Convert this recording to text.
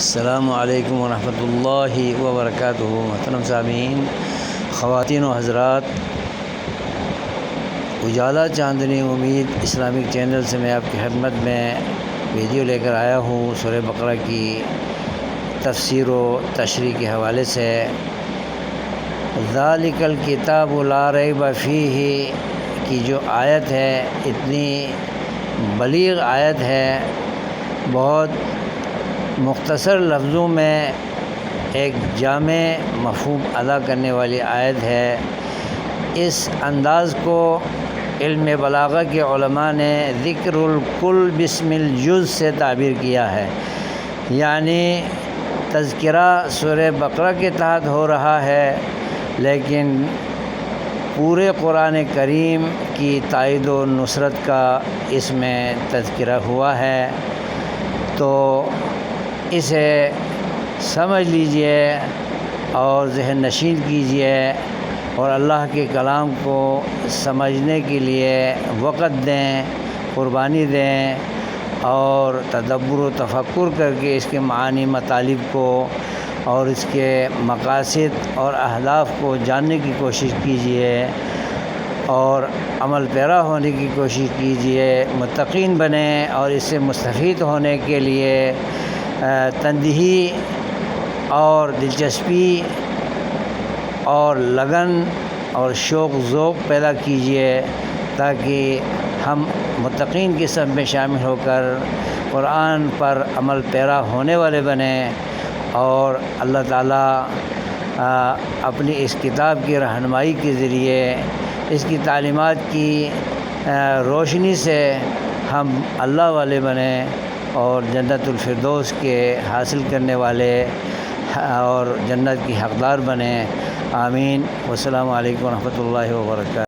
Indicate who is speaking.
Speaker 1: السلام علیکم ورحمۃ اللہ وبرکاتہ۔ محترم سامعین، خواتین و حضرات، اجالا چاندنی امید اسلامک چینل سے میں آپ کی خدمت میں ویڈیو لے کر آیا ہوں سورہ بقرہ کی تفسیر و تشریح کے حوالے سے۔ ذالک الکتاب لا ریب فیہ کی جو آیت ہے، اتنی بلیغ آیت ہے، بہت مختصر لفظوں میں ایک جامع مفہوم ادا کرنے والی آیت ہے۔ اس انداز کو علم بلاغہ کے علماء نے ذکر الکل بسم الجز سے تعبیر کیا ہے، یعنی تذکرہ سورہ بقرہ کے تحت ہو رہا ہے، لیکن پورے قرآن کریم کی تائید و نصرت کا اس میں تذکرہ ہوا ہے۔ تو اسے سمجھ لیجئے اور ذہن نشین کیجئے اور اللہ کے کلام کو سمجھنے کے لیے وقت دیں، قربانی دیں اور تدبر و تفکر کر کے اس کے معانی مطالب کو اور اس کے مقاصد اور اہداف کو جاننے کی کوشش کیجئے اور عمل پیرا ہونے کی کوشش کیجئے، متقین بنیں اور اس سے مستفید ہونے کے لیے تندہی اور دلچسپی اور لگن اور شوق ذوق پیدا کیجئے، تاکہ ہم متقین کی صف میں شامل ہو کر قرآن پر عمل پیرا ہونے والے بنیں اور اللہ تعالیٰ اپنی اس کتاب کی رہنمائی کے ذریعے اس کی تعلیمات کی روشنی سے ہم اللہ والے بنیں اور جنت الفردوس کے حاصل کرنے والے اور جنت کی حقدار بنیں۔ آمین۔ والسلام علیکم ورحمۃ اللہ وبرکاتہ۔